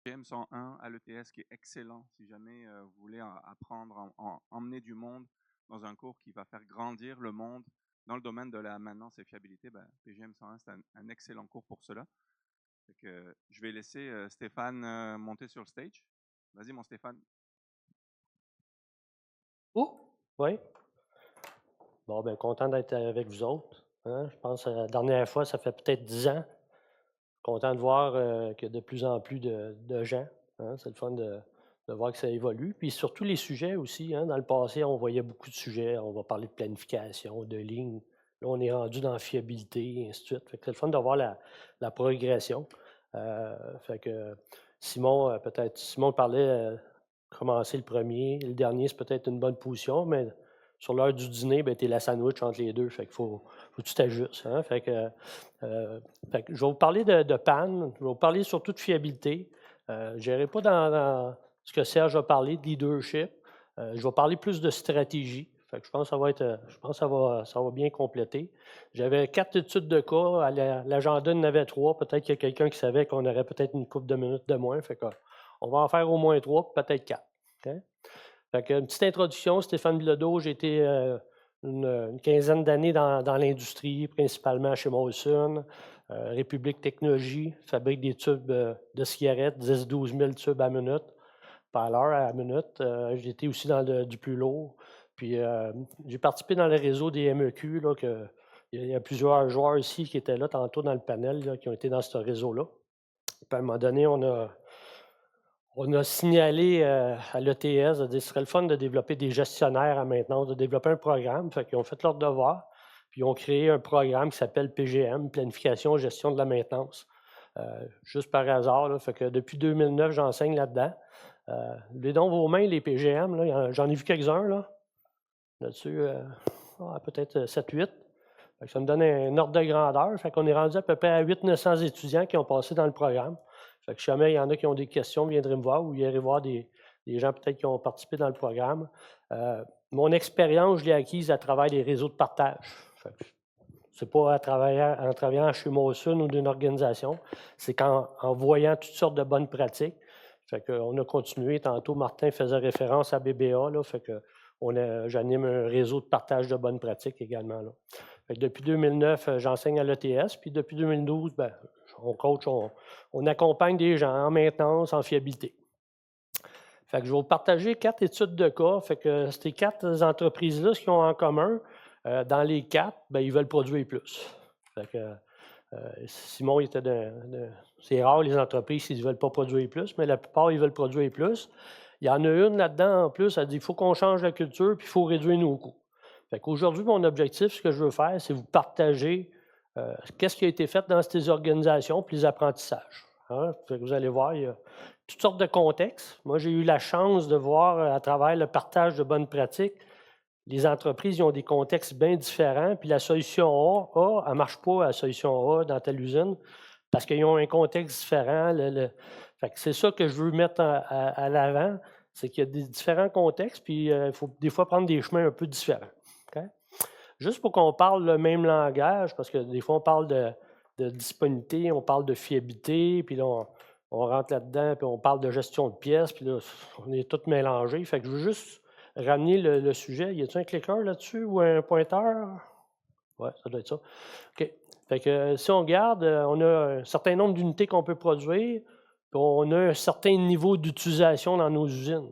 GM101 à l'ETS qui est excellent si jamais vous voulez apprendre, emmener du monde dans un cours qui va faire grandir le monde dans le domaine de la maintenance et fiabilité. Ben, PGM101, c'est un excellent cours pour cela. Fait que, je vais laisser Stéphane monter sur le stage. Vas-y, mon Stéphane. Oh, oui. Bon, bien, content d'être avec vous autres. Hein. Je pense que la dernière fois, ça fait peut-être 10 ans. Content de voir qu'il y a de plus en plus de gens. Hein. C'est le fun de voir que ça évolue. Puis surtout les sujets aussi. Hein. Dans le passé, on voyait beaucoup de sujets. On va parler de planification, de ligne. Là, on est rendu dans la fiabilité, et ainsi de suite. Fait que c'est le fun de voir la progression. Fait que Simon, peut-être, Simon parlait commencer le premier. Le dernier, c'est peut-être une bonne position, mais sur l'heure du dîner, ben, tu es la sandwich entre les deux. Fait qu'il faut que tu t'ajustes. Hein. Euh, je vais vous parler de panne. Je vais vous parler surtout de fiabilité. Je n'irai pas dans ce que Serge a parlé de leadership. Je vais parler plus de stratégie. Fait que je pense que ça va bien compléter. J'avais 4 études de cas. À l'agenda, il y en avait 3. Peut-être qu'il y a quelqu'un qui savait qu'on aurait peut-être une couple de minutes de moins. Fait que, on va en faire au moins 3, peut-être 4. OK? Fait que, une petite introduction, Stéphane Bilodeau, j'ai été une quinzaine d'années dans l'industrie, principalement chez Molson, République Technologie, fabrique des tubes de cigarettes, 10-12 000 tubes à minute, par l'heure à la minute. J'ai été aussi dans du plus lourd. Puis j'ai participé dans le réseau des MEQ, là, il y a plusieurs joueurs ici qui étaient là tantôt dans le panel, là, qui ont été dans ce réseau-là. Puis à un moment donné, on a signalé à l'ETS, de dire ce serait le fun de développer des gestionnaires à maintenance, de développer un programme. Fait qu'ils ont fait leur devoir, puis ils ont créé un programme qui s'appelle PGM, Planification et Gestion de la maintenance. Juste par hasard, là, fait que depuis 2009, j'enseigne là-dedans. Les dans vos mains, les PGM, là, j'en ai vu quelques-uns là, là-dessus, peut-être 7-8. Ça me donne un ordre de grandeur. Fait qu'on est rendu à peu près à 800-900 étudiants qui ont passé dans le programme. Fait que si jamais il y en a qui ont des questions, viendrez me voir ou irez voir des gens peut-être qui ont participé dans le programme. Mon expérience, je l'ai acquise à travers les réseaux de partage. C'est pas en travaillant chez Molson ou d'une organisation, c'est qu'en voyant toutes sortes de bonnes pratiques. Fait qu'on a continué. Tantôt, Martin faisait référence à BBA. Là, fait que j'anime un réseau de partage de bonnes pratiques également. Là. Fait que depuis 2009, j'enseigne à l'ETS. Puis depuis 2012, ben, on coach, on accompagne des gens en maintenance, en fiabilité. Fait que je vais vous partager 4 études de cas. Fait que ces 4 entreprises-là, ce qu'ils ont en commun, dans les 4, ben, ils veulent produire plus. Fait que, Simon, il était c'est rare les entreprises s'ils ne veulent pas produire plus, mais la plupart, ils veulent produire plus. Il y en a une là-dedans, en plus, elle dit il faut qu'on change la culture puis il faut réduire nos coûts. Fait qu'aujourd'hui, mon objectif, ce que je veux faire, c'est vous partager qu'est-ce qui a été fait dans ces organisations puis les apprentissages. Hein? Fait que vous allez voir, il y a toutes sortes de contextes. Moi, j'ai eu la chance de voir à travers le partage de bonnes pratiques, les entreprises ils ont des contextes bien différents, puis la solution A, elle ne marche pas la solution A dans telle usine parce qu'ils ont un contexte différent. Fait que c'est ça que je veux mettre à l'avant, c'est qu'il y a des différents contextes, puis il faut des fois prendre des chemins un peu différents. OK? Juste pour qu'on parle le même langage, parce que des fois on parle de disponibilité, on parle de fiabilité, puis là on rentre là-dedans, puis on parle de gestion de pièces, puis là on est tous mélangés. Fait que je veux juste ramener le sujet. Y a-t-il un clicker là-dessus ou un pointeur? Oui, ça doit être ça. OK. Fait que si on regarde, on a un certain nombre d'unités qu'on peut produire, puis on a un certain niveau d'utilisation dans nos usines.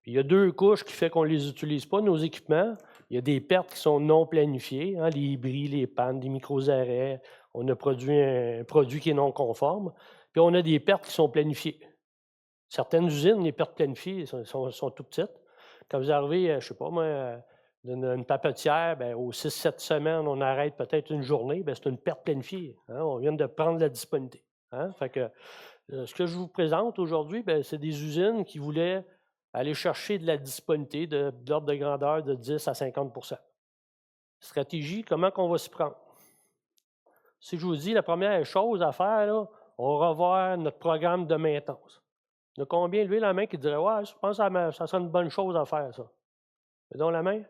Puis il y a 2 couches qui font qu'on ne les utilise pas, nos équipements. Il y a des pertes qui sont non planifiées, hein, les bris, les pannes, des micros-arrêts. On a produit un produit qui est non conforme. Puis on a des pertes qui sont planifiées. Certaines usines, les pertes planifiées sont tout petites. Quand vous arrivez, je ne sais pas moi, d'une papetière, bien, aux 6-7 semaines, on arrête peut-être une journée, bien, c'est une perte planifiée. Hein, on vient de prendre la disponibilité. Hein, fait que, ce que je vous présente aujourd'hui, bien, c'est des usines qui voulaient aller chercher de la disponibilité d'ordre de grandeur de 10 à 50 Stratégie, comment qu'on va s'y prendre? Si je vous dis la première chose à faire, là, on va revoir notre programme de maintenance. Il y en a combien levé la main qui dirait ouais, je pense que ça serait une bonne chose à faire, ça? Fais donc la main. Il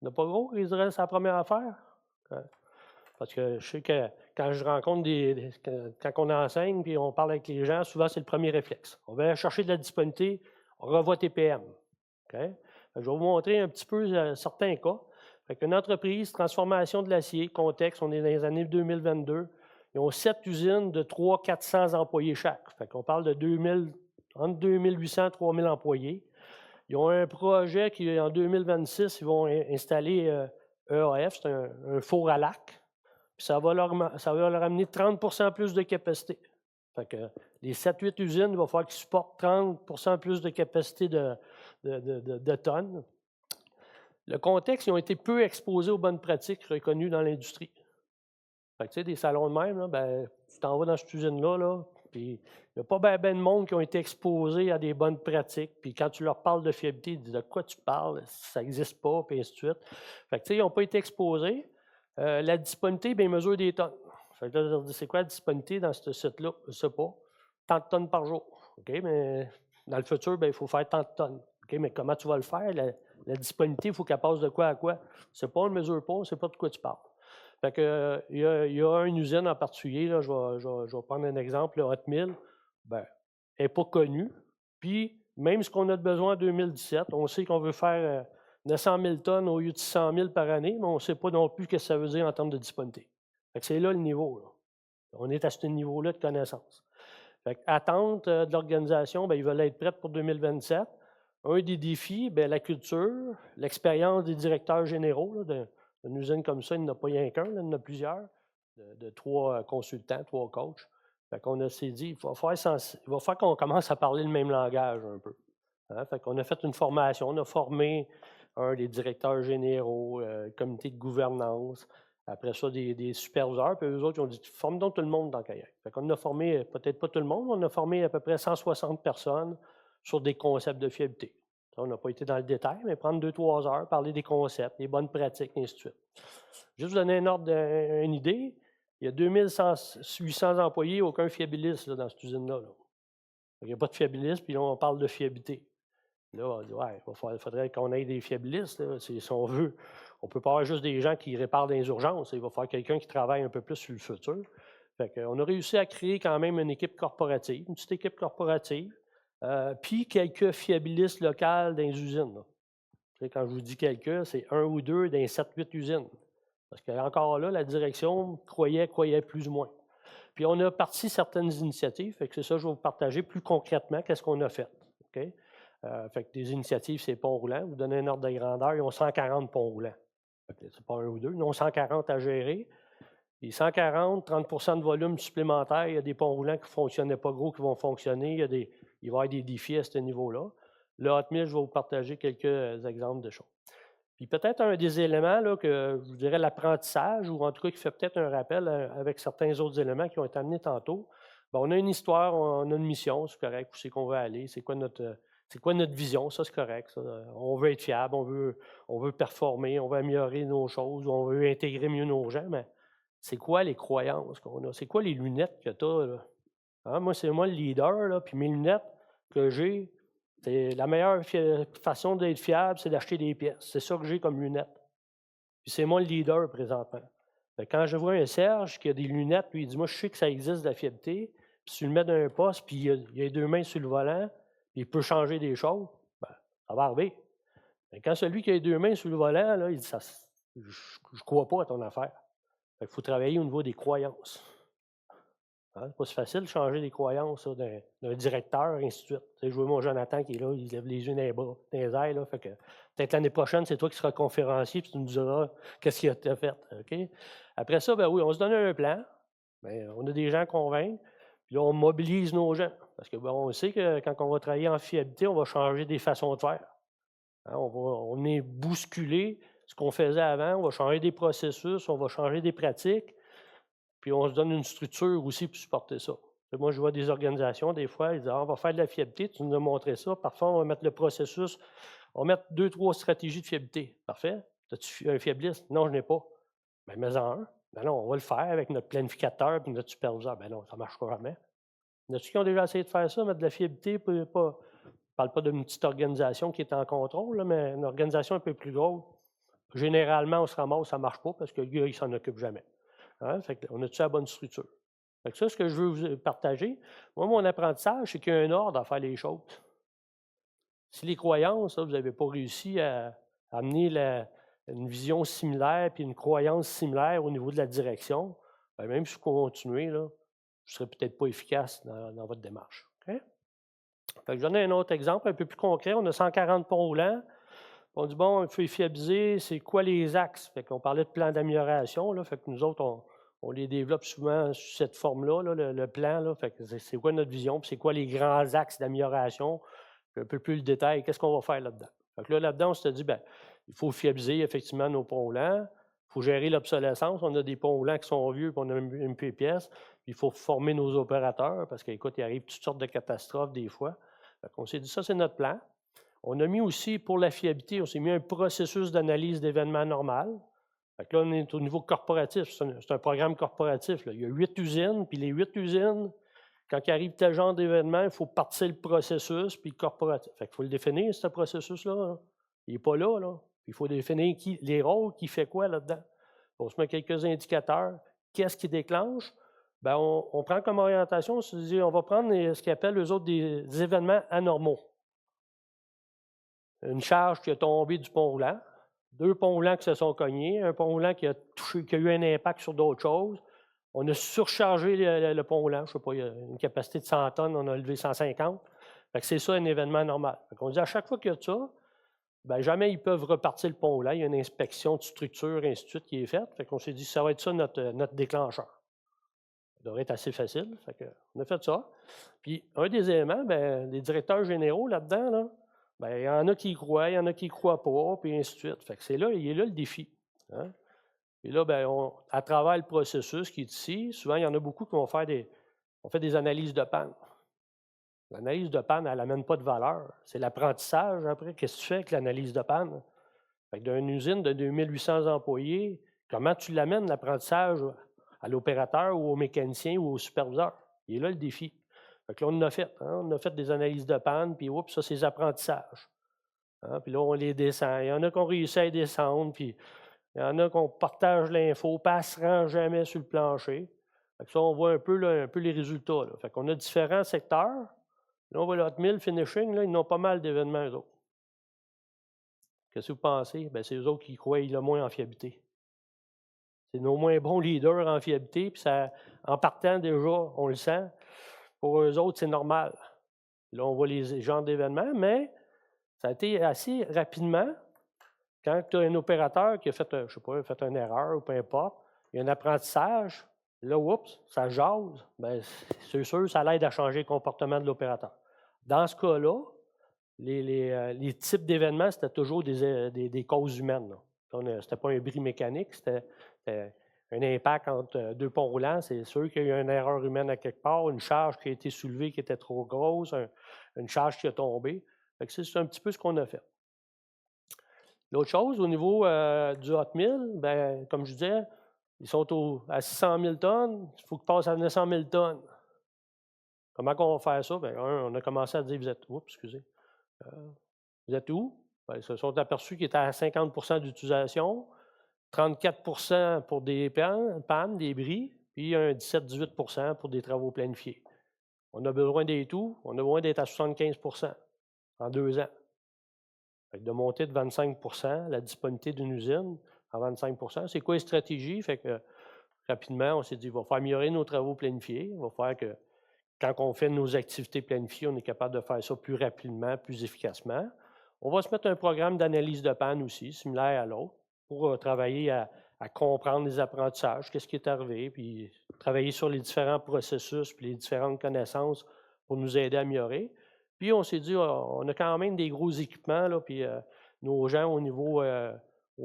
n'y en a pas gros qui dirait c'est la première affaire? Parce que je sais que quand je rencontre quand on enseigne puis on parle avec les gens, souvent c'est le premier réflexe. On va chercher de la disponibilité, on revoit TPM. OK? Je vais vous montrer un petit peu certains cas. Une entreprise, transformation de l'acier, contexte, on est dans les années 2022. Ils ont 7 usines de 300-400 employés chaque. On parle de entre 2800 et 3000 employés. Ils ont un projet qui, en 2026, ils vont installer EAF, c'est un four à lac. Puis ça va leur amener 30 plus de capacité. Les 7-8 usines, il va falloir qu'ils supportent 30 plus de capacité de tonnes. Le contexte, ils ont été peu exposés aux bonnes pratiques reconnues dans l'industrie. Des salons de même, là, ben, tu t'en vas dans cette usine-là, puis il n'y a pas bien de monde qui ont été exposés à des bonnes pratiques. Puis quand tu leur parles de fiabilité, ils disent de quoi tu parles, ça n'existe pas, puis ainsi de suite. Ils n'ont pas été exposés. La disponibilité, bien, ils mesurent des tonnes. C'est quoi la disponibilité dans ce site-là? Je ne sais pas. Tant de tonnes par jour. OK, mais dans le futur, bien, il faut faire tant de tonnes. OK, mais comment tu vas le faire? La disponibilité, il faut qu'elle passe de quoi à quoi? C'est pas, on ne mesure pas, on ne sait pas de quoi tu parles. Il y a une usine en particulier, là, je vais prendre un exemple, le Hot Mill, ben, elle n'est pas connue. Puis, même ce qu'on a de besoin en 2017, on sait qu'on veut faire 900 000 tonnes au lieu de 600 000 par année, mais on ne sait pas non plus ce que ça veut dire en termes de disponibilité. C'est là le niveau. Là. On est à ce niveau-là de connaissance. Attente de l'organisation, ben, ils veulent être prêts pour 2027. Un des défis, bien, la culture, l'expérience des directeurs généraux. Là, une usine comme ça, il n'y en a pas rien qu'un, il y en a plusieurs, de 3 consultants, 3 coachs. On s'est dit, il va falloir qu'on commence à parler le même langage un peu. Hein? On a fait une formation, on a formé un des directeurs généraux, comité de gouvernance, après ça, des superviseurs, puis eux autres, ils ont dit, forme donc tout le monde dans Kayak. On a formé, peut-être pas tout le monde, on a formé à peu près 160 personnes sur des concepts de fiabilité. On n'a pas été dans le détail, mais prendre 2-3 heures, parler des concepts, des bonnes pratiques, et ainsi de suite. Juste vous donner une idée, il y a 2800 employés, aucun fiabiliste là, dans cette usine-là. Là. Il n'y a pas de fiabiliste, puis là, on parle de fiabilité. Là, on dit, ouais, il faudrait qu'on ait des fiabilistes, là, si on veut. On ne peut pas avoir juste des gens qui réparent dans les urgences. Il va falloir quelqu'un qui travaille un peu plus sur le futur. On a réussi à créer quand même une équipe corporative, une petite équipe corporative, puis quelques fiabilistes locaux dans les usines. Là. Quand je vous dis quelques, c'est 1 ou 2 dans les 7-8 usines. Parce qu'encore là, la direction croyait plus ou moins. Puis on a parti certaines initiatives, c'est ça que je vais vous partager plus concrètement qu'est-ce qu'on a fait. Okay? Des initiatives, c'est ponts roulants. Vous donnez un ordre de grandeur, ils ont 140 ponts roulants. C'est pas 1 ou 2, ils ont 140 à gérer. Les 140, 30 de volume supplémentaire, il y a des ponts roulants qui ne fonctionnaient pas gros, qui vont fonctionner. Il va y avoir des défis à ce niveau-là. Le Hot Mill, je vais vous partager quelques exemples de choses. Puis peut-être un des éléments là, que je vous dirais l'apprentissage, ou en tout cas qui fait peut-être un rappel avec certains autres éléments qui ont été amenés tantôt. Bien, on a une histoire, on a une mission, c'est correct, où c'est qu'on veut aller, c'est quoi notre vision, ça c'est correct. Ça. On veut être fiable, on veut performer, on veut améliorer nos choses, on veut intégrer mieux nos gens, mais c'est quoi les croyances qu'on a? C'est quoi les lunettes que tu as? Là? Hein? Moi, c'est moi le leader, là, puis mes lunettes que j'ai, c'est la meilleure façon d'être fiable, c'est d'acheter des pièces. C'est ça que j'ai comme lunettes. Puis c'est moi le leader présentement. Quand je vois un Serge qui a des lunettes, puis il dit, moi, je sais que ça existe de la fiabilité, puis tu le mets dans un poste, puis il a les 2 mains sur le volant, puis il peut changer des choses, ben, ça va arriver. Mais quand celui qui a les 2 mains sur le volant, là, il dit, je ne crois pas à ton affaire. Il faut travailler au niveau des croyances. Hein? C'est pas si facile de changer les croyances d'un directeur, et ainsi de suite. Je vois mon Jonathan qui est là, il lève les yeux dans les bras, dans les airs. Là, peut-être l'année prochaine, c'est toi qui seras conférencier, puis tu nous diras qu'est-ce qu'il a fait. Okay? Après ça, ben oui, on se donne un plan. Ben, on a des gens à convaincre. Puis là, on mobilise nos gens. Parce que on sait que quand on va travailler en fiabilité, on va changer des façons de faire. Hein? On est bousculé ce qu'on faisait avant, on va changer des processus, on va changer des pratiques. Puis on se donne une structure aussi pour supporter ça. Moi, je vois des organisations, des fois, ils disent on va faire de la fiabilité, tu nous as montré ça. Parfois, on va mettre le processus, on va mettre 2-3 stratégies de fiabilité. Parfait. As-tu un fiabiliste? Non, je n'ai pas. Bien, mets-en un. Ben non, on va le faire avec notre planificateur et notre superviseur. Ben non, ça ne marchera jamais. Y en a-tu qui ont déjà essayé de faire ça, mettre de la fiabilité? Je ne parle pas d'une petite organisation qui est en contrôle, là, mais une organisation un peu plus grosse. Généralement, on se ramasse, ça ne marche pas parce que le gars, il ne s'en occupe jamais. Hein? Fait qu'on a-tu la bonne structure? Fait que ça, ce que je veux vous partager, moi, mon apprentissage, c'est qu'il y a un ordre à faire les choses. Si les croyances, là, vous n'avez pas réussi à amener une vision similaire puis une croyance similaire au niveau de la direction, ben, même si vous continuez, là, vous ne serez peut-être pas efficace dans votre démarche. OK? Fait que je donne un autre exemple un peu plus concret. On a 140 ponts roulants. On dit, bon, il faut les fiabiliser, c'est quoi les axes? Fait qu'on parlait de plan d'amélioration, là, fait que nous autres, on les développe souvent sous cette forme-là, là, le plan, là, fait que c'est quoi notre vision, puis c'est quoi les grands axes d'amélioration, puis un peu plus le détail, qu'est-ce qu'on va faire là-dedans? Fait que là-dedans, on se dit, ben, il faut fiabiliser effectivement nos ponts roulants, il faut gérer l'obsolescence, on a des ponts roulants qui sont vieux, puis on a une pièce, puis il faut former nos opérateurs, parce qu'écoute, il arrive toutes sortes de catastrophes des fois. Fait qu'on s'est dit, ça, c'est notre plan. On a mis aussi, pour la fiabilité, on s'est mis un processus d'analyse d'événements normal. Fait que là, on est au niveau corporatif. C'est un programme corporatif. Là. Il y a 8 usines, puis les 8 usines, quand il arrive tel genre d'événement, il faut partir le processus, puis le corporatif. Fait qu'il faut le définir, ce processus-là. Là. Il n'est pas là, là. Il faut définir les rôles, qui fait quoi là-dedans. On se met quelques indicateurs. Qu'est-ce qui déclenche? Bien, on prend comme orientation, on va prendre ce qu'ils appellent, eux autres, des événements anormaux. Une charge qui a tombé du pont roulant, 2 ponts roulants qui se sont cognés, un pont roulant qui a eu un impact sur d'autres choses. On a surchargé le pont roulant, je ne sais pas, il y a une capacité de 100 tonnes, on a levé 150. C'est ça un événement normal. On dit à chaque fois qu'il y a ça, bien, jamais ils peuvent repartir le pont roulant. Il y a une inspection de structure, ainsi de suite, qui est faite. On s'est dit ça va être ça notre déclencheur. Ça devrait être assez facile. On a fait ça. Puis un des éléments, bien, les directeurs généraux là-dedans, là, bien, il y en a qui y croient, il y en a qui ne croient pas, puis ainsi de suite. Il est là le défi. Hein? Et là, bien, à travers le processus qui est ici, souvent, il y en a beaucoup qui vont faire on fait des analyses de panne. L'analyse de panne, elle n'amène pas de valeur. C'est l'apprentissage après. Qu'est-ce que tu fais avec l'analyse de panne? D'une usine de 2800 employés, comment tu l'amènes, l'apprentissage, à l'opérateur ou au mécanicien ou au superviseur? Il est là le défi. Là, on a fait. Hein? On a fait des analyses de panne, puis oups, ça, c'est les apprentissages. Hein? Puis là, on les descend. Il y en a qui ont réussi à descendre, puis il y en a qu'on partage l'info, pas se rend jamais sur le plancher. Ça, on voit un peu les résultats. Là. On a différents secteurs. Là, on voit le Hot Mill Finishing, là, ils ont pas mal d'événements, eux autres. Qu'est-ce que vous pensez? Bien, c'est eux autres qui croient le moins en fiabilité. C'est nos moins bons leaders en fiabilité, puis ça, en partant déjà, on le sent. Pour eux autres, c'est normal. Là, on voit les genres d'événements, mais ça a été assez rapidement. Quand tu as un opérateur qui a fait, je sais pas, fait une erreur ou peu importe, il y a un apprentissage, là, oups, ça jase, bien, c'est sûr, ça l'aide à changer le comportement de l'opérateur. Dans ce cas-là, les types d'événements, c'était toujours des causes humaines. Ce n'était pas un bris mécanique, c'était un impact entre 2 ponts roulants. C'est sûr qu'il y a eu une erreur humaine à quelque part, une charge qui a été soulevée qui était trop grosse, une charge qui a tombé. C'est un petit peu ce qu'on a fait. L'autre chose, au niveau du Hot Mill, bien, comme je disais, ils sont à 600 000 tonnes, il faut qu'ils passent à 900 000 tonnes. Comment on va faire ça? Bien, on a commencé à dire, vous êtes où? Bien, ils se sont aperçus qu'ils étaient à 50 d'utilisation, 34 pour des pannes, des bris, puis un 17-18 pour des travaux planifiés. On a besoin des tout, on a besoin d'être à 75 en 2 ans. De monter de 25 la disponibilité d'une usine à 25 c'est quoi les stratégies? Rapidement, on s'est dit, il va falloir améliorer nos travaux planifiés. Il va falloir que, quand on fait nos activités planifiées, on est capable de faire ça plus rapidement, plus efficacement. On va se mettre un programme d'analyse de panne aussi, similaire à l'autre, pour travailler à comprendre les apprentissages, qu'est-ce qui est arrivé, puis travailler sur les différents processus, puis les différentes connaissances pour nous aider à améliorer. Puis on s'est dit, on a quand même des gros équipements, là, puis nos gens au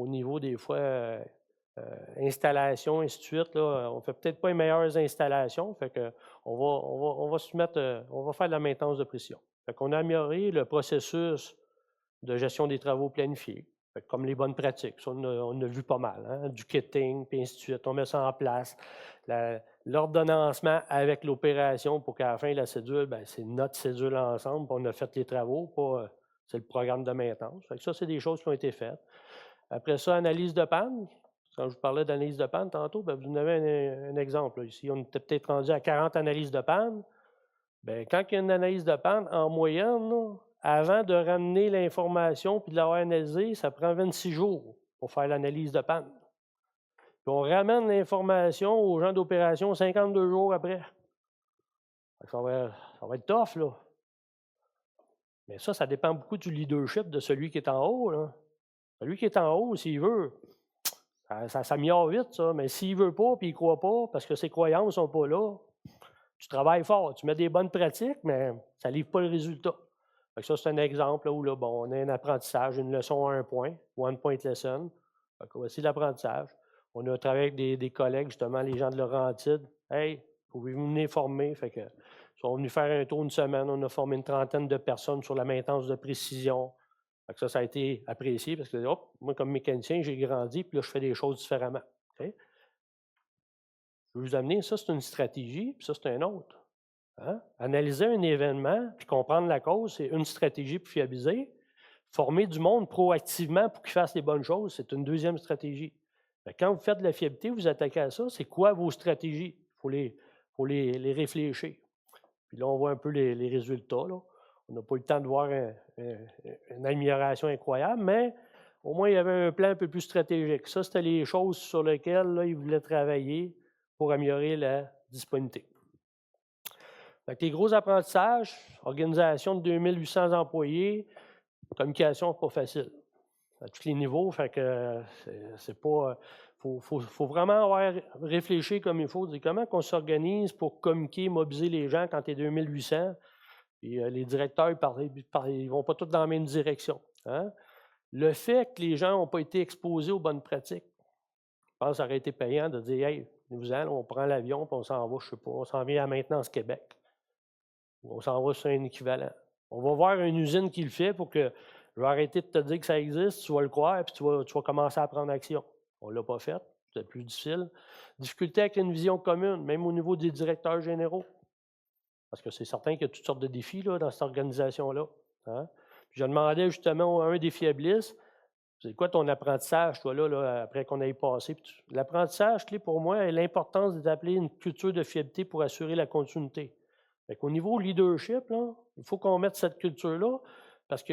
niveau des fois installation, ainsi de suite, là, on ne fait peut-être pas les meilleures installations, on va se mettre, on va faire de la maintenance de pression. On a amélioré le processus de gestion des travaux planifiés, comme les bonnes pratiques. Ça, on a vu pas mal, hein, du kitting, puis ainsi de suite. On met ça en place. L'ordonnancement avec l'opération pour qu'à la fin, la cédule, bien, c'est notre cédule ensemble, puis on a fait les travaux, pas c'est le programme de maintenance. Ça, c'est des choses qui ont été faites. Après ça, analyse de panne. Quand je vous parlais d'analyse de panne tantôt, ben, vous en avez un exemple. Là. Ici, on était peut-être rendu à 40 analyses de panne. Bien, quand il y a une analyse de panne, en moyenne, là, avant de ramener l'information puis de l'avoir analysée, ça prend 26 jours pour faire l'analyse de panne. Puis on ramène l'information aux gens d'opération 52 jours après. Ça va être tough, là. Mais ça dépend beaucoup du leadership de celui qui est en haut. Là. Celui qui est en haut, s'il veut, ça s'améliore vite, ça. Mais s'il ne veut pas et il ne croit pas, parce que ses croyances ne sont pas là, tu travailles fort, tu mets des bonnes pratiques, mais ça ne livre pas le résultat. Fait que ça, c'est un exemple là, où là, bon, on a un apprentissage, une leçon à un point, one point lesson. Voici l'apprentissage. On a travaillé avec des collègues, justement, les gens de Laurentide. Hey, pouvez-vous venir former? Fait que, ils sont venus faire un tour une semaine. On a formé une trentaine de personnes sur la maintenance de précision. Fait que ça a été apprécié parce que, hop, moi, comme mécanicien, j'ai grandi, puis là, je fais des choses différemment. Okay? Je vais vous amener, ça, c'est une stratégie, puis ça, c'est un autre. Hein? Analyser un événement, puis comprendre la cause, c'est une stratégie pour fiabiliser. Former du monde proactivement pour qu'il fasse les bonnes choses, c'est une deuxième stratégie. Quand vous faites de la fiabilité, vous attaquez à ça, c'est quoi vos stratégies? Il faut les réfléchir. Puis là, on voit un peu les résultats. Là. On n'a pas eu le temps de voir une amélioration incroyable, mais au moins, il y avait un plan un peu plus stratégique. Ça, c'était les choses sur lesquelles là, ils voulaient travailler pour améliorer la disponibilité. Avec les gros apprentissages, organisation de 2800 employés, communication, pas facile. À tous les niveaux, fait que c'est pas. Faut vraiment avoir réfléchi comme il faut, dire comment on s'organise pour communiquer, mobiliser les gens quand tu es 2800. Puis les directeurs, ils vont pas tous dans la même direction. Hein? Le fait que les gens n'ont pas été exposés aux bonnes pratiques, je pense que ça aurait été payant de dire hey, nous-en, on prend l'avion puis on s'en va, je sais pas, on s'en vient à Maintenance Québec. On s'en va sur un équivalent. On va voir une usine qui le fait pour que je vais arrêter de te dire que ça existe, tu vas le croire, puis tu vas commencer à prendre action. On ne l'a pas fait, c'est plus difficile. Difficulté avec une vision commune, même au niveau des directeurs généraux. Parce que c'est certain qu'il y a toutes sortes de défis là, dans cette organisation-là. Hein? Puis je demandais justement à un des fiabilistes, c'est quoi ton apprentissage, toi, là après qu'on ait passé? L'apprentissage clé pour moi est l'importance d'établir une culture de fiabilité pour assurer la continuité. Au niveau leadership, là, il faut qu'on mette cette culture-là, parce que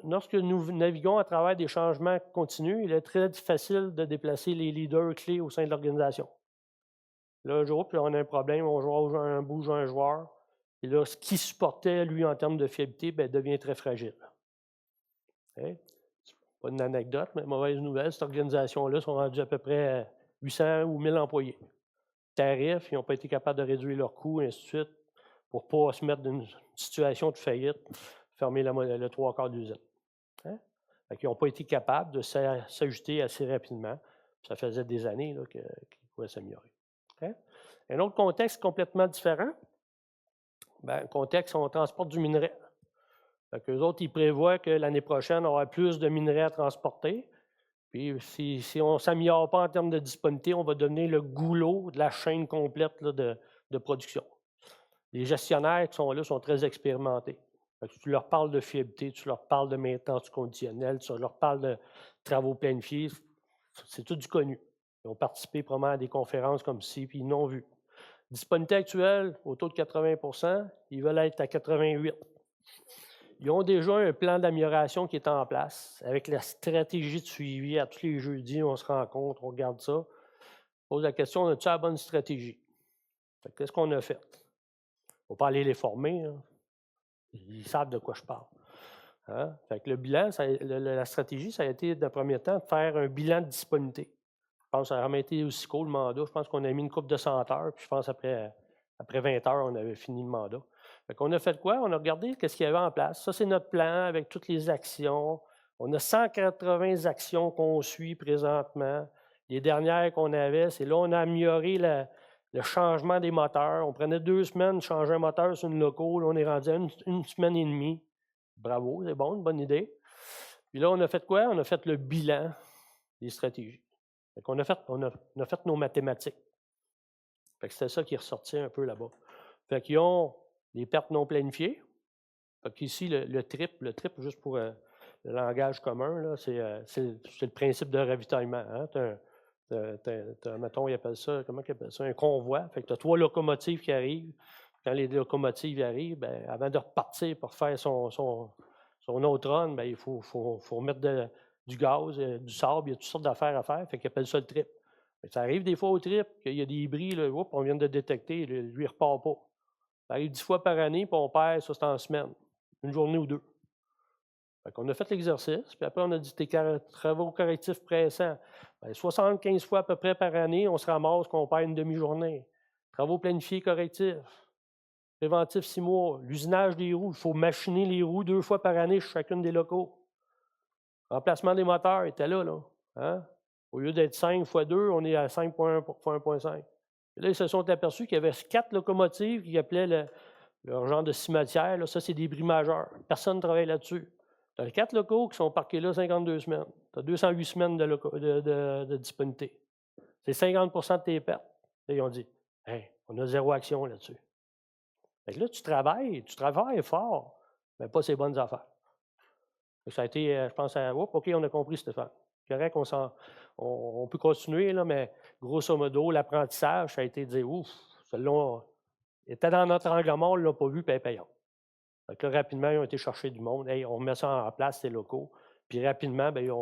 lorsque nous naviguons à travers des changements continus, il est très facile de déplacer les leaders clés au sein de l'organisation. Là, un jour, puis on a un problème, on bouge un joueur, et là, ce qui supportait, lui, en termes de fiabilité, devient très fragile. Okay? C'est pas une anecdote, mais mauvaise nouvelle, cette organisation-là sont rendus à peu près 800 ou 1000 employés. Tarifs, ils n'ont pas été capables de réduire leurs coûts, et ainsi de suite, pour ne pas se mettre dans une situation de faillite, fermer le trois quarts d'usine. Hein? Ils n'ont pas été capables de s'ajuster assez rapidement. Ça faisait des années qu'ils pouvaient s'améliorer. Okay? Un autre contexte complètement différent, contexte, on transporte du minerai. Eux autres, ils prévoient que l'année prochaine, on aura plus de minerais à transporter. Puis si on ne s'améliore pas en termes de disponibilité, on va donner le goulot de la chaîne complète là, de production. Les gestionnaires qui sont là sont très expérimentés. Tu leur parles de fiabilité, tu leur parles de maintenance conditionnelle, tu leur parles de travaux planifiés, c'est tout du connu. Ils ont participé probablement à des conférences comme ci, puis ils l'ont vu. Disponibilité actuelle, autour de 80 ils veulent être à 88. Ils ont déjà un plan d'amélioration qui est en place, avec la stratégie de suivi. À tous les jeudis, on se rencontre, on regarde ça. On pose la question, as-tu la bonne stratégie? Qu'est-ce qu'on a fait? Il ne faut pas aller les former. Hein. Ils savent de quoi je parle. Hein? Fait que le bilan, la stratégie, ça a été, d'un premier temps, de faire un bilan de disponibilité. Je pense que ça a vraiment été aussi cool, le mandat. Je pense qu'on a mis une couple de 100 heures, puis je pense après 20 heures, on avait fini le mandat. Fait qu'on a fait quoi? On a regardé ce qu'il y avait en place. Ça, c'est notre plan avec toutes les actions. On a 180 actions qu'on suit présentement. Les dernières qu'on avait, c'est là, on a amélioré le changement des moteurs. On prenait 2 semaines de changer un moteur sur une loco. Là, on est rendu à une semaine et demie. Bravo, c'est bon, une bonne idée. Puis là, on a fait quoi? On a fait le bilan des stratégies. On a fait nos mathématiques. Fait que c'était ça qui ressortait un peu là-bas. Fait qu'ils ont des pertes non planifiées. Fait qu'ici, le trip, juste pour le langage commun, là, c'est le principe de ravitaillement. Hein? Mettons, ils appellent ça, comment ils appellent ça? Un convoi. Fait que tu as 3 locomotives qui arrivent. Quand les locomotives arrivent, ben, avant de repartir pour faire son autre run, ben, il faut mettre du gaz, du sable, il y a toutes sortes d'affaires à faire. Fait qu'ils appellent ça le trip. Fait que ça arrive des fois au trip qu'il y a des bris, là, oups, on vient de détecter, lui, il ne repart pas. Ça arrive 10 fois par année, puis on perd, ça c'est en semaine, une journée ou 2. Fait qu'on a fait l'exercice, puis après on a dit tes travaux correctifs pressants. Ben, 75 fois à peu près par année, on se ramasse qu'on perd une demi-journée. Travaux planifiés correctifs. Préventif 6 mois. L'usinage des roues, il faut machiner les roues 2 fois par année sur chacune des locaux. Remplacement des moteurs, était là. Hein? Au lieu d'être 5 fois 2, on est à 5,1 fois 1,5. Et là, ils se sont aperçus qu'il y avait 4 locomotives qui appelaient leur genre de cimetière. Là. Ça, c'est des bris majeurs. Personne ne travaille là-dessus. Tu as 4 locaux qui sont parqués là 52 semaines. Tu as 208 semaines de disponibilité. C'est 50 de tes pertes. Là, ils ont dit, hey, on a 0 action là-dessus. Fait que là, tu travailles fort, mais pas ces bonnes affaires. Ça a été, je pense, OK, on a compris, Stéphane. Correct, on peut continuer, là, mais grosso modo, l'apprentissage, ça a été de dire, ouf, celui-là, il était dans notre angle mort, on ne l'a pas vu, puis elle est payante. Fait que là, rapidement, ils ont été chercher du monde. Hey, on met ça en place, ces locaux. Puis rapidement, bien,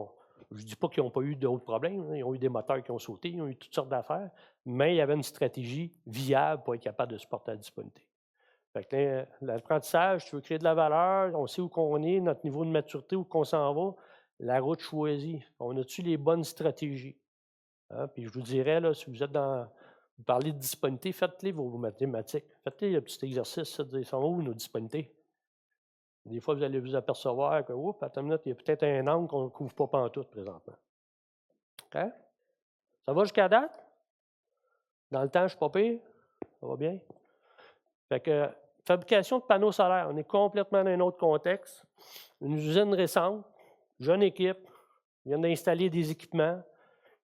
je ne dis pas qu'ils n'ont pas eu d'autres problèmes. Hein. Ils ont eu des moteurs qui ont sauté, ils ont eu toutes sortes d'affaires. Mais il y avait une stratégie viable pour être capable de supporter la disponibilité. Fait que l'apprentissage, tu veux créer de la valeur, on sait où qu'on est, notre niveau de maturité, où qu'on s'en va, la route choisie. On a-tu les bonnes stratégies? Hein? Puis je vous dirais, là, si vous êtes vous parlez de disponibilité, faites-les vos mathématiques. Faites-les le petit exercice, ça, de dire, ils sont où nos disponibilités? Des fois, vous allez vous apercevoir que, oups, attends une minute, il y a peut-être un angle qu'on ne couvre pas pantoute présentement. OK? Ça va jusqu'à date? Dans le temps, je ne suis pas pire? Ça va bien? Fait que, fabrication de panneaux solaires, on est complètement dans un autre contexte. Une usine récente, jeune équipe, ils viennent d'installer des équipements.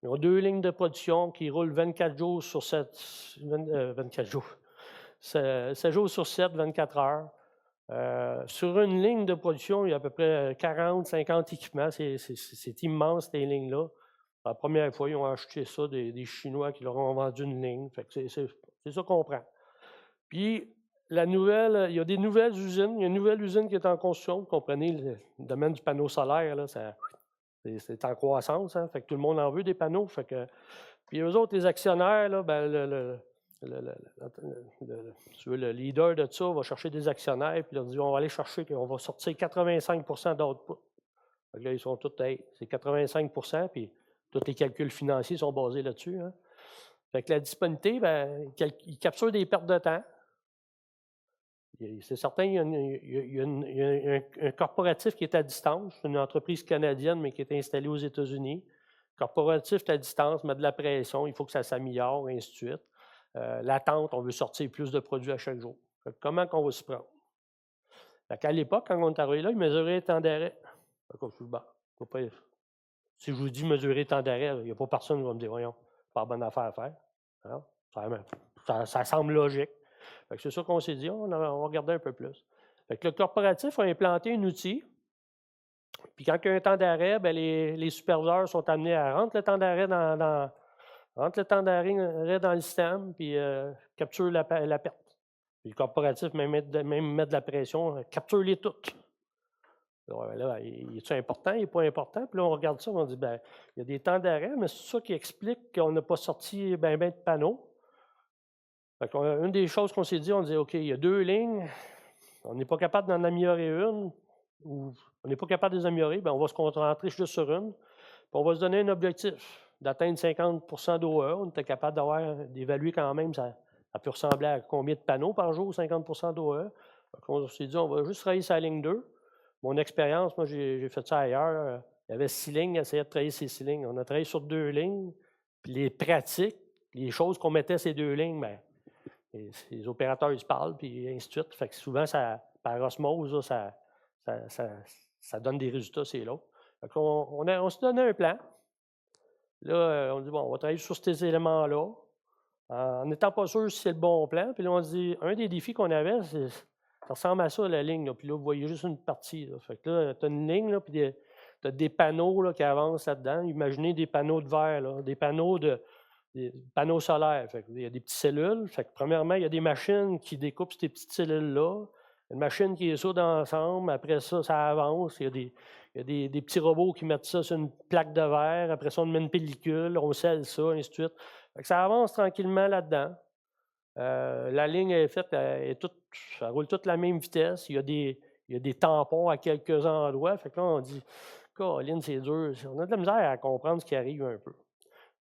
Ils ont 2 lignes de production qui roulent 24 jours sur 7, 24 jours, 7 jours sur 7, 24 heures. Sur une ligne de production, il y a à peu près 40, 50 équipements. C'est immense, ces lignes-là. La première fois, ils ont acheté ça des Chinois qui leur ont vendu une ligne. Fait que c'est ça qu'on prend. Puis, il y a des nouvelles usines. Il y a une nouvelle usine qui est en construction. Vous comprenez, le domaine du panneau solaire, là, c'est en croissance. Hein? Fait que tout le monde en veut des panneaux. Fait que, puis eux autres, les actionnaires, là, ben, le leader de ça va chercher des actionnaires puis leur dit on va aller chercher, on va sortir 85 d'output. Là, ils sont tous, hey, c'est 85 puis tous les calculs financiers sont basés là-dessus. Hein? Fait que la disponibilité, ben, ils capturent des pertes de temps. C'est certain, il y a un corporatif qui est à distance, une entreprise canadienne, mais qui est installée aux États-Unis. Corporatif est à distance, met de la pression, il faut que ça s'améliore, et ainsi de suite. L'attente, on veut sortir plus de produits à chaque jour. Comment qu'on va s'y prendre? À l'époque, quand on est arrivé là, ils mesuraient le temps d'arrêt. Si je vous dis mesurer le temps d'arrêt, il n'y a pas personne qui va me dire, voyons, pas bonne affaire à faire. Ça semble logique. C'est ça qu'on s'est dit, on va regarder un peu plus. Le corporatif a implanté un outil, puis quand il y a un temps d'arrêt, ben les superviseurs sont amenés à rentrer le temps d'arrêt dans le système, puis capture la perte. Puis le corporatif même met de la pression, capture-les toutes. Là, est-ce important, il n'est pas important? Puis là, on regarde ça, on dit, ben, il y a des temps d'arrêt, mais c'est ça qui explique qu'on n'a pas sorti ben de panneaux. Une des choses qu'on s'est dit, on dit, OK, il y a 2 lignes, on n'est pas capable d'en améliorer une, ou on n'est pas capable de les améliorer, bien, on va se concentrer juste sur une, puis on va se donner un objectif d'atteindre 50 d'OE. On était capable d'évaluer quand même, ça peut ressembler à combien de panneaux par jour, 50 d'OE. On s'est dit, on va juste travailler sur la ligne 2. Mon expérience, moi, j'ai fait ça ailleurs. Il y avait 6 lignes, essayait de travailler ces 6 lignes. On a travaillé sur 2 lignes, puis les pratiques, les choses qu'on mettait ces 2 lignes, bien, les opérateurs, ils se parlent, puis ainsi de suite. Fait que souvent, par osmose, ça donne des résultats, c'est l'autre. On se donnait un plan. Là, on dit, bon, on va travailler sur ces éléments-là, en n'étant pas sûr si c'est le bon plan. Puis là, on se dit, un des défis qu'on avait, ça ressemble à ça, la ligne. Là. Puis là, vous voyez juste une partie. Là. Fait que là, tu as une ligne, là, puis as des panneaux là, qui avancent là-dedans. Imaginez des panneaux de verre, là, des panneaux solaires. Fait il y a des petites cellules. Fait que, premièrement, il y a des machines qui découpent ces petites cellules-là. Une machine qui les soude ensemble. Après ça, ça avance. Il y a des petits robots qui mettent ça sur une plaque de verre. Après ça, on met une pellicule, on scelle ça, ainsi de suite. Fait que ça avance tranquillement là-dedans. La ligne est faite, ça roule toute la même vitesse. Il y a des tampons à quelques endroits. Fait que là, on dit, Caroline, c'est dur. On a de la misère à comprendre ce qui arrive un peu.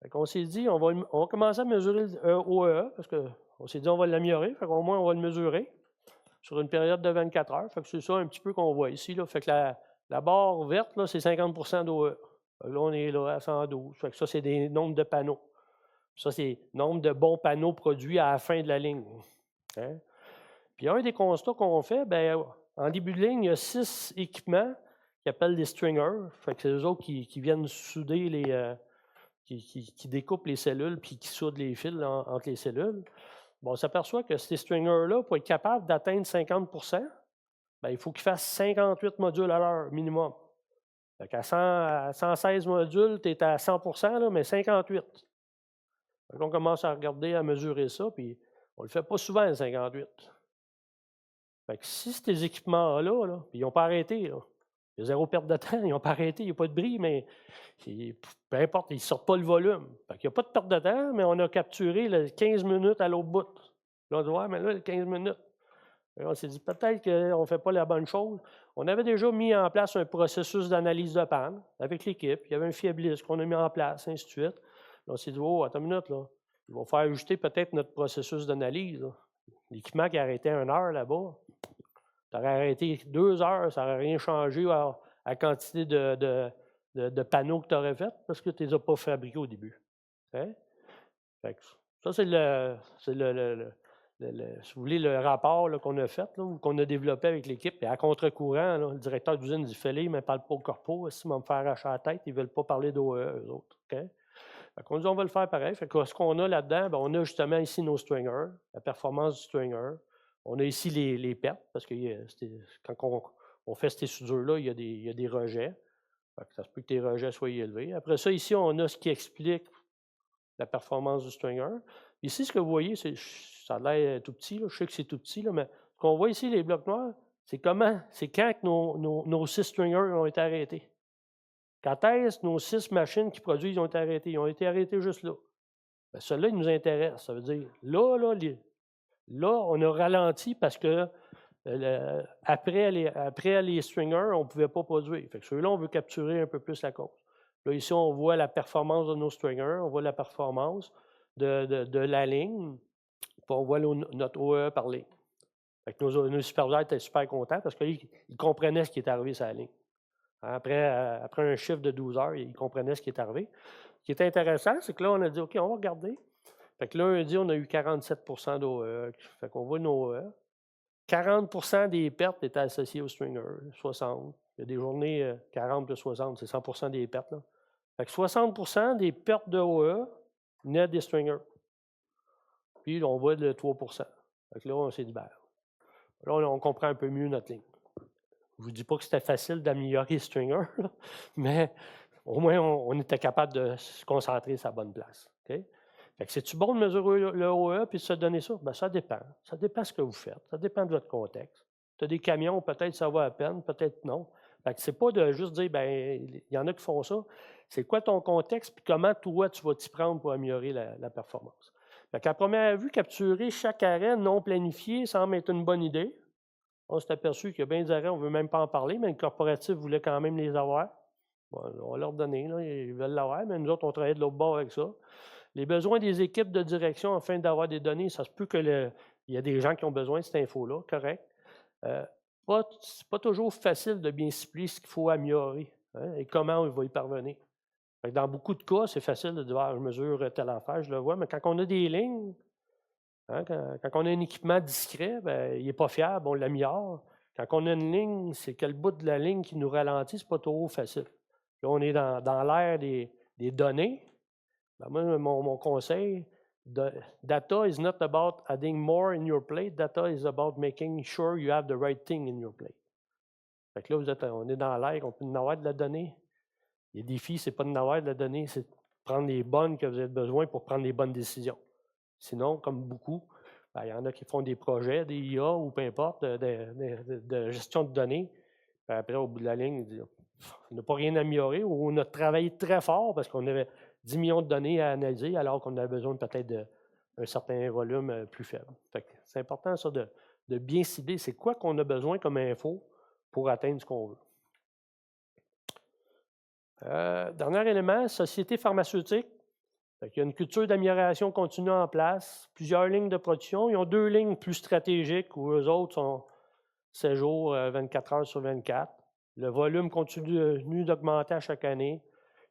Fait qu'on s'est dit, on va commencer à mesurer le OEE, parce qu'on s'est dit, on va l'améliorer. Fait qu'au moins, on va le mesurer sur une période de 24 heures. Fait que c'est ça un petit peu qu'on voit ici. Là. Fait que la barre verte, là, c'est 50 d'OEE. Là, on est là à 112. Fait que ça, c'est des nombres de panneaux. Ça, c'est le nombre de bons panneaux produits à la fin de la ligne. Hein? Puis un des constats qu'on fait, bien, en début de ligne, il y a 6 équipements qu'ils appellent des stringers. Fait que c'est eux autres qui viennent souder qui découpent les cellules puis qui soudent les fils entre les cellules. Bon, on s'aperçoit que ces stringers-là, pour être capable d'atteindre 50 bien, il faut qu'ils fassent 58 modules à l'heure minimum. Fait qu'à 116 modules, tu es à 100 là, mais 58. On commence à regarder, à mesurer ça, puis on ne le fait pas souvent, le 58. Fait que si ces équipements-là, là, puis ils n'ont pas arrêté, là, il y a zéro perte de temps, ils n'ont pas arrêté, il n'y a pas de bris, mais peu importe, ils ne sortent pas le volume. Fait qu'il n'y a pas de perte de temps, mais on a capturé 15 minutes à l'autre bout. Là, on dit, ouais, mais là, 15 minutes. Et on s'est dit, peut-être qu'on ne fait pas la bonne chose. On avait déjà mis en place un processus d'analyse de panne avec l'équipe. Il y avait un fiabiliste qu'on a mis en place, ainsi de suite. Là, on s'est dit, oh, attends une minute, là. Ils vont faire ajuster peut-être notre processus d'analyse. L'équipement qui arrêtait 1 heure là-bas, tu aurais arrêté 2 heures, ça n'aurait rien changé à la quantité de panneaux que tu aurais fait parce que tu ne les as pas fabriqués au début. Hein? Fait que ça, c'est si vous voulez, le rapport qu'on a fait, qu'on a développé avec l'équipe. Et à contre-courant, le directeur d'usine dit fais-les, mais ne parle pas au corpo. S'ils vont me faire arracher la tête, ils ne veulent pas parler d'OE, eux autres. Okay? Fait qu'on dit on va le faire pareil. Fait que ce qu'on a là-dedans, bien, on a justement ici nos stringers, la performance du stringer. On a ici les pertes, parce que quand on fait ces soudures-là, il y a des rejets. Fait que ça se peut que tes rejets soient élevés. Après ça, ici, on a ce qui explique la performance du stringer. Ici, ce que vous voyez, ça a l'air tout petit. Là. Je sais que c'est tout petit, là, mais ce qu'on voit ici, les blocs noirs, c'est quand que nos 6 stringers ont été arrêtés. Quand est-ce que nos 6 machines qui produisent ont été arrêtées? Ils ont été arrêtés juste là. Bien, ceux-là, ils nous intéressent. Ça veut dire, là, on a ralenti parce que après les stringers, on ne pouvait pas produire. Fait que ceux-là, on veut capturer un peu plus la cause. Là, ici, on voit la performance de nos stringers, on voit la performance de la ligne, puis on voit notre OE par ligne. Fait que nos superviseurs étaient super contents parce qu'ils comprenaient ce qui est arrivé sur la ligne. Après un chiffre de 12 heures, ils comprenaient ce qui est arrivé. Ce qui est intéressant, c'est que là, on a dit, OK, on va regarder. Fait que lundi, on a eu 47 d'OE. Fait qu'on voit nos OE. 40 des pertes étaient associées au stringer, 60. Il y a des journées 40 plus 60, c'est 100 des pertes. Là. Fait que 60 des pertes de OE venaient des stringers. Puis on voit le 3 Fait que là, on s'est dit, ben, là, on comprend un peu mieux notre ligne. Je ne vous dis pas que c'était facile d'améliorer les stringers, mais au moins, on était capable de se concentrer sur la bonne place. Okay? Fait que c'est-tu bon de mesurer le OE puis de se donner ça? Bien, ça dépend. Ça dépend de ce que vous faites. Ça dépend de votre contexte. Tu as des camions, peut-être ça va à peine, peut-être non. Fait que c'est pas de juste dire, bien, il y en a qui font ça. C'est quoi ton contexte puis comment toi, tu vas t'y prendre pour améliorer la performance. Fait qu'à première vue, capturer chaque arrêt non planifié semble être une bonne idée. On s'est aperçu qu'il y a bien des arrêts, on ne veut même pas en parler, mais le corporatif voulait quand même les avoir. Bon, on va leur donner, là, ils veulent l'avoir, mais nous autres, on travaille de l'autre bord avec ça. Les besoins des équipes de direction afin d'avoir des données, ça se peut qu'il y a des gens qui ont besoin de cette info-là, correct. C'est pas toujours facile de bien cibler ce qu'il faut améliorer et comment on va y parvenir. Dans beaucoup de cas, c'est facile de dire je mesure telle affaire, je le vois, mais quand on a des lignes, quand on a un équipement discret, bien, il n'est pas fiable, on l'améliore. Quand on a une ligne, c'est que le bout de la ligne qui nous ralentit, ce n'est pas trop facile. Là, on est dans l'ère des données. Ben, moi, mon conseil, data is not about adding more in your plate, data is about making sure you have the right thing in your plate. Fait que là, on est dans l'ère, on peut en avoir de la donnée, Les défis, ce n'est pas de n'avoir de la donnée, c'est de prendre les bonnes que vous avez besoin pour prendre les bonnes décisions. Sinon, comme beaucoup, il y en a qui font des projets, des IA ou peu importe, de gestion de données. Puis après, au bout de la ligne, ils disent, on n'a pas rien amélioré ou on a travaillé très fort parce qu'on avait 10 millions de données à analyser alors qu'on avait besoin peut-être d'un certain volume plus faible. C'est important ça de bien cibler c'est quoi qu'on a besoin comme info pour atteindre ce qu'on veut. Dernier élément, société pharmaceutique. Il y a une culture d'amélioration continue en place, plusieurs lignes de production. Ils ont 2 lignes plus stratégiques où eux autres sont 7 jours, 24 heures sur 24. Le volume continue d'augmenter à chaque année.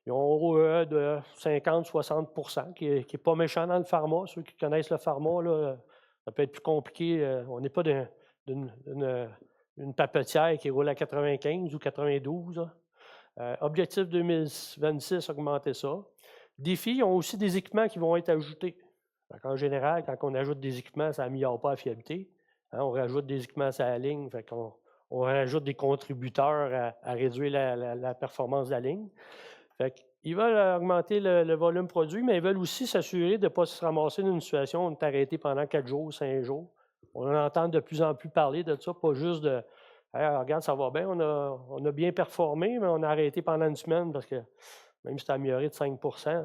Ils ont un ROE de 50-60 qui n'est pas méchant dans le pharma. Ceux qui connaissent le pharma, là, ça peut être plus compliqué. On n'est pas d'une papetière qui roule à 95 ou 92. Objectif 2026, augmenter ça. Défis, ils ont aussi des équipements qui vont être ajoutés. En général, quand on ajoute des équipements, ça n'améliore pas la fiabilité. On rajoute des équipements sur la ligne, on rajoute des contributeurs à réduire la performance de la ligne. Ils veulent augmenter le volume produit, mais ils veulent aussi s'assurer de ne pas se ramasser dans une situation où on est arrêté pendant 4 jours, 5 jours. On entend de plus en plus parler de ça, pas juste de hey, regarde, ça va bien, on a bien performé, mais on a arrêté pendant une semaine parce que même si tu as amélioré de 5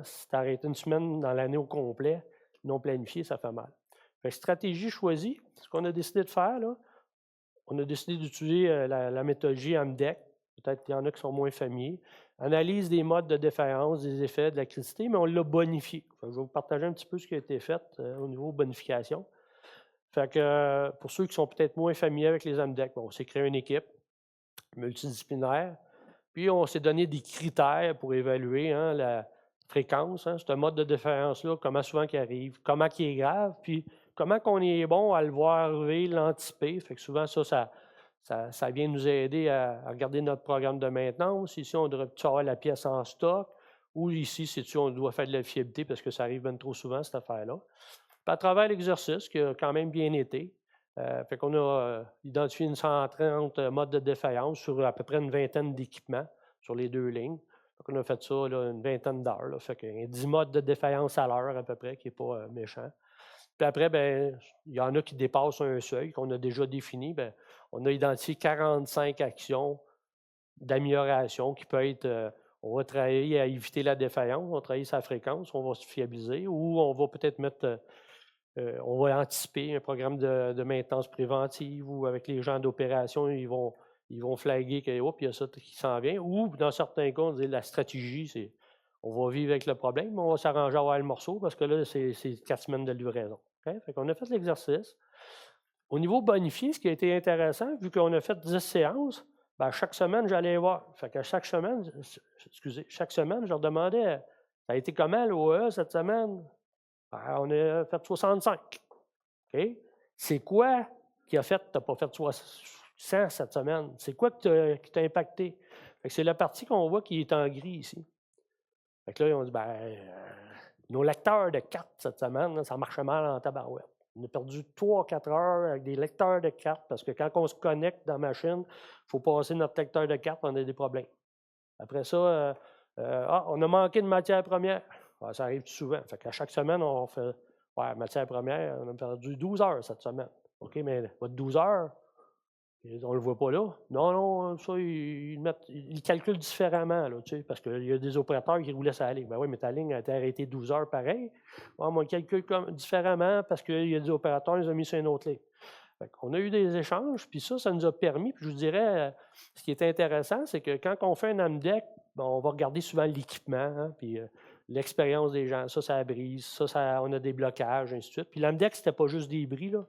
si tu as arrêté une semaine dans l'année au complet, non planifié, ça fait mal. Stratégie choisie, ce qu'on a décidé de faire, là, on a décidé d'utiliser la méthodologie AMDEC. Peut-être qu'il y en a qui sont moins familiers. Analyse des modes de défaillance, des effets de la criticité, mais on l'a bonifié. Je vais vous partager un petit peu ce qui a été fait au niveau bonification. Pour ceux qui sont peut-être moins familiers avec les AMDEC, on s'est créé une équipe multidisciplinaire. Puis, on s'est donné des critères pour évaluer la fréquence, ce mode de défaillance-là, comment souvent il arrive, comment il est grave, puis comment on est bon à le voir arriver, l'anticiper. Fait que souvent, ça vient nous aider à regarder notre programme de maintenance. Ici, on devrait avoir la pièce en stock. Ou ici, c'est-tu, on doit faire de la fiabilité parce que ça arrive bien trop souvent, cette affaire-là. Puis à travers l'exercice, qui a quand même bien été, fait qu'on a identifié une 130 modes de défaillance sur à peu près une vingtaine d'équipements sur les 2 lignes. Fait qu'on a fait ça là, une vingtaine d'heures. Fait qu'il y a 10 modes de défaillance à l'heure à peu près, qui n'est pas méchant. Puis après, ben, il y en a qui dépassent un seuil qu'on a déjà défini. Ben, on a identifié 45 actions d'amélioration qui peut être, on va travailler à éviter la défaillance, on va travailler sa fréquence, on va se fiabiliser ou on va peut-être mettre, on va anticiper un programme de maintenance préventive ou avec les gens d'opération, ils vont flaguer qu'il y a ça qui s'en vient. Ou dans certains cas, on dit la stratégie, c'est on va vivre avec le problème, mais on va s'arranger à avoir le morceau parce que là, c'est 4 semaines de livraison. Okay? Fait qu'on a fait l'exercice. Au niveau bonifié, ce qui a été intéressant, vu qu'on a fait 10 séances, ben, chaque semaine, j'allais voir. Fait que chaque semaine, je leur demandais ça a été comment l'OE cette semaine? Ben, on a fait 65. Okay? C'est quoi qui a fait que tu n'as pas fait 100 cette semaine? C'est quoi qui t'a impacté? C'est la partie qu'on voit qui est en gris ici. Fait que là, ils ont dit, nos lecteurs de cartes cette semaine, là, ça marchait mal en tabarouette. On a perdu 3-4 heures avec des lecteurs de cartes parce que quand on se connecte dans la machine, il faut passer notre lecteur de cartes, on a des problèmes. Après ça, on a manqué de matière première. Ça arrive souvent. Fait qu'à chaque semaine, on fait matière première, on a perdu 12 heures cette semaine. OK, mais votre 12 heures, on ne le voit pas là. Non, ça, ils calculent différemment, là, tu sais, parce qu'il y a des opérateurs qui roulaient sa ligne. Ben oui, mais ta ligne a été arrêtée 12 heures pareil. On le calcule différemment parce qu'il y a des opérateurs, ils ont mis sur une autre ligne. On a eu des échanges, puis ça nous a permis, puis je vous dirais, ce qui est intéressant, c'est que quand on fait un AMDEC, on va regarder souvent l'équipement, puis l'expérience des gens. Ça brise, ça, on a des blocages, ainsi de suite. Puis l'AMDEC, ce n'était pas juste des bris, là.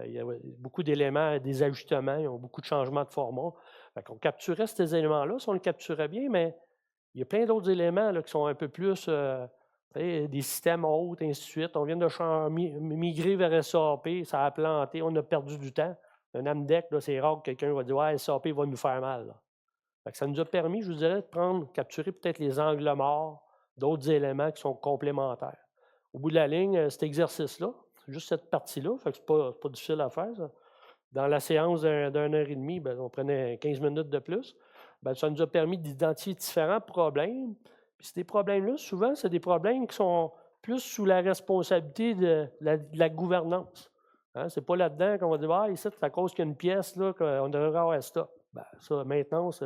Il y avait beaucoup d'éléments, des ajustements, ils ont beaucoup de changements de format. On capturait ces éléments-là, si on le capturait bien, mais il y a plein d'autres éléments là, qui sont un peu plus des systèmes hautes, ainsi de suite. On vient de migrer vers SAP, ça a planté, on a perdu du temps. Un AMDEC, c'est rare que quelqu'un va dire ouais, SAP va nous faire mal. Ça nous a permis, je vous dirais, de capturer peut-être les angles morts, d'autres éléments qui sont complémentaires. Au bout de la ligne, cet exercice-là, juste cette partie-là, ce n'est pas difficile à faire. Ça. Dans la séance d'1 heure et demie, on prenait 15 minutes de plus. ben, ça nous a permis d'identifier différents problèmes. Puis ces problèmes-là, souvent, c'est des problèmes qui sont plus sous la responsabilité de la gouvernance. Hein, c'est pas là-dedans qu'on va dire, ah, ici, c'est à cause qu'il y a une pièce là, qu'on devrait avoir en stock. Ben, ça, maintenance,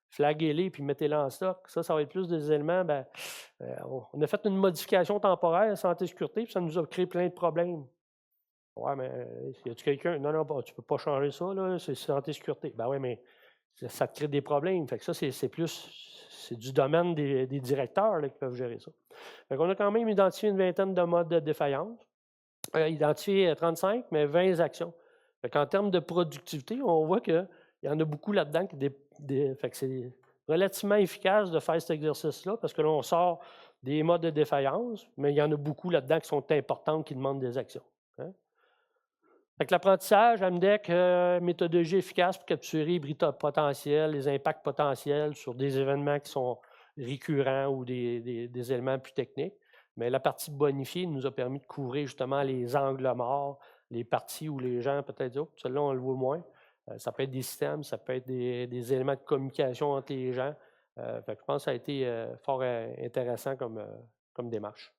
flaguez-les puis mettez-les en stock. Ça va être plus des éléments. Ben, on a fait une modification temporaire, santé-sécurité, puis ça nous a créé plein de problèmes. Ouais, mais y a-tu quelqu'un? Non, non, tu ne peux pas changer ça, là, c'est santé-sécurité. Ben oui, mais ça te crée des problèmes. Fait que ça, c'est plus, c'est du domaine des directeurs là, qui peuvent gérer ça. Fait qu'on a quand même identifié une vingtaine de modes de défaillance. Identifié 35, mais 20 actions. Fait qu'en termes de productivité, on voit qu'il y en a beaucoup là-dedans fait que c'est relativement efficace de faire cet exercice-là parce que là, on sort des modes de défaillance, mais il y en a beaucoup là-dedans qui sont importantes, qui demandent des actions. Hein. Fait que l'apprentissage, AMDEC, méthodologie efficace pour capturer les bris potentiels, les impacts potentiels sur des événements qui sont récurrents ou des éléments plus techniques. Mais la partie bonifiée nous a permis de couvrir justement les angles morts, les parties où les gens peut-être disent, oh, celui-là, on le voit moins. Ça peut être des systèmes, ça peut être des éléments de communication entre les gens. Fait que je pense que ça a été fort intéressant comme démarche.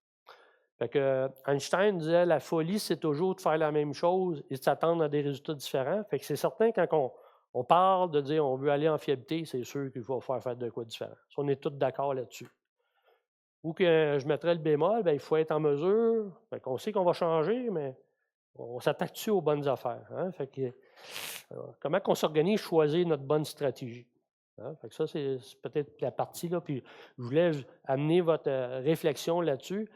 Fait que Einstein disait la folie, c'est toujours de faire la même chose et de s'attendre à des résultats différents. Fait que c'est certain, quand on parle de dire on veut aller en fiabilité, c'est sûr qu'il faut faire de quoi différent. Si on est tous d'accord là-dessus. Ou que je mettrais le bémol, bien, il faut être en mesure. Fait qu'on sait qu'on va changer, mais on s'attaque-tu aux bonnes affaires. Hein? Fait que, comment on s'organise, choisir notre bonne stratégie. Hein? Fait que ça, c'est peut-être la partie là. Puis je voulais amener votre réflexion là-dessus.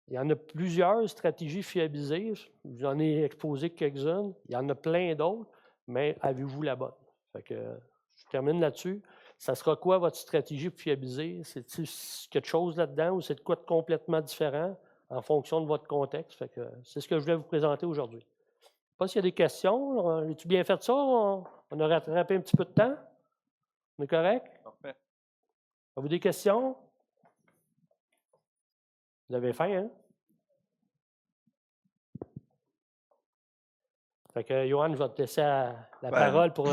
Il y en a plusieurs stratégies fiabilisées. J'en ai exposé quelques-unes. Il y en a plein d'autres, mais avez-vous la bonne? Fait que, je termine là-dessus. Ça sera quoi votre stratégie pour fiabiliser? C'est-tu quelque chose là-dedans ou c'est de quoi de complètement différent en fonction de votre contexte? Fait que c'est ce que je voulais vous présenter aujourd'hui. Je ne sais pas s'il y a des questions. As-tu bien fait ça? On a rattrapé un petit peu de temps? On est correct? Parfait. Avez-vous des questions? Vous avez faim, hein? Fait que, Johan, je vais te laisser la parole pour